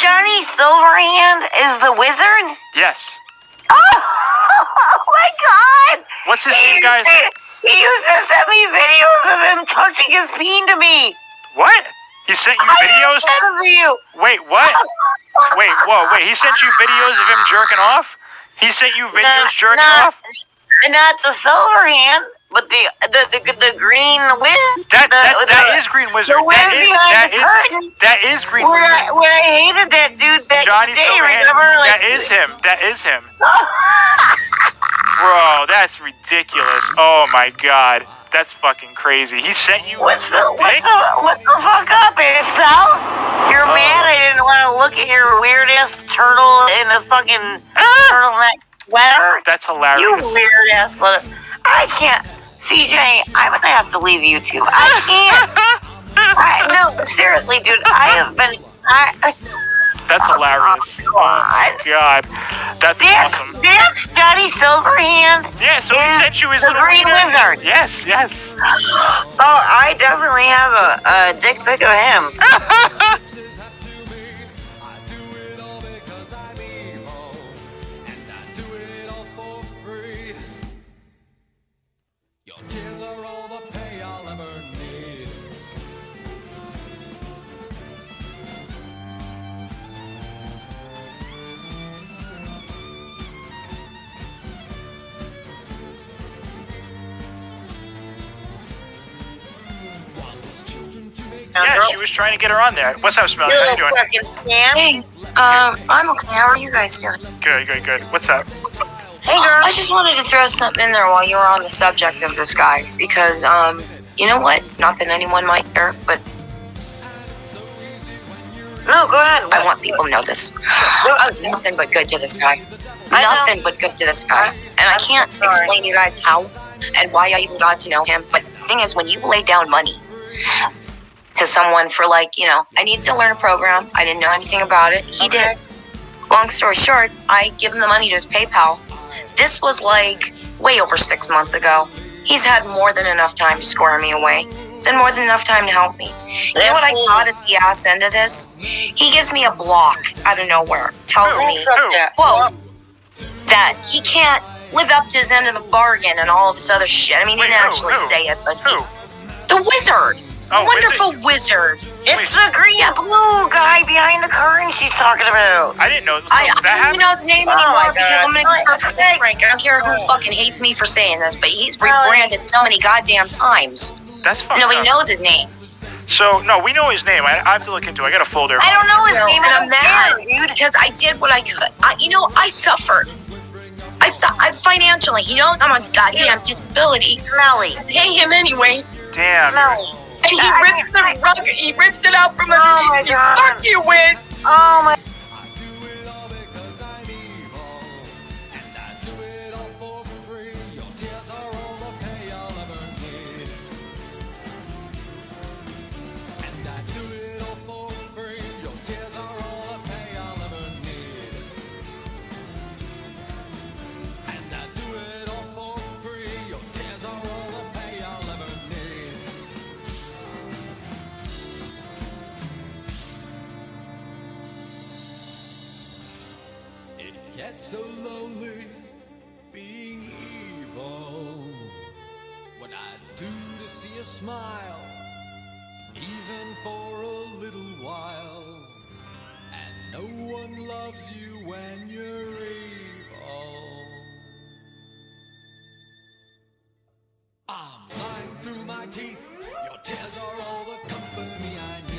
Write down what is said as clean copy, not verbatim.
Johnny Silverhand is the wizard? Yes. Oh my God! What's his name, guys? He used to send me videos of him touching his peen to me. What? He sent you videos? I sent them to you. Wait, what? Wait, whoa, wait. He sent you videos of him jerking off? He sent you videos jerking off? Not the Silverhand, but the green whiz. That is Green Wizard. The whiz behind the curtain. That is Green Wizard. When I hated that dude back Johnny in the day, Silverhand. remember? That is him. That is him. Bro, that's ridiculous. Oh my God. That's fucking crazy. He sent you What's the dick? fuck up, Sal? You're mad I didn't want to look at your weird ass turtle in the fucking turtleneck sweater? That's hilarious. You weird ass mother. I can't. CJ, I'm gonna have to leave YouTube. I can't. No, seriously, dude. I have been. That's hilarious. Oh, God. God. That's awesome. That's Johnny Silverhand. Yeah, so he sent you his the little green wizard. Yes, yes. Oh, I definitely have a dick pic of him. Yeah, she was trying to get her on there. What's up, Smelly? How you doing? Hey, I'm okay. How are you guys doing? Good, good, good. What's up? Hey, girl. I just wanted to throw something in there while you were on the subject of this guy, because, you know what? Not that anyone might care, but No, go ahead. I want people to know this. I was nothing but good to this guy. Nothing but good to this guy. And I can't explain to you guys how and why I even got to know him, but the thing is, when you lay down money to someone for, like, you know, I needed to learn a program. I didn't know anything about it. He did. Long story short, I give him the money to his PayPal. This was like way over 6 months ago. He's had more than enough time to square me away. He's had more than enough time to help me. You know what I got at the ass end of this? He gives me a block out of nowhere. Tells me, quote, that he can't live up to his end of the bargain and all of this other shit. I mean, he didn't actually say it, but the wizard. Oh, Wonderful wizard. It's the green blue guy behind the curtain she's talking about. I didn't know. I don't even know his name anymore because I'm going to be perfectly Okay. frank. I don't care who fucking hates me for saying this, but he's rebranded so many goddamn times. That's fucked Nobody up. knows his name. So, no, we know his name. I have to look into it. I got a folder. I don't know his name. And I'm mad, dude. because I did what I could. I suffered. I financially, he knows I'm on goddamn disability. Smelly. I pay him anyway, Damn. Smelly. and he rips the rug. He rips it out from underneath me. God. Fuck you, Wiz. Oh my. Gets so lonely being evil. What I'd do to see a smile, even for a little while. And no one loves you when you're evil. I'm lying through my teeth. Your tears are all the company I need.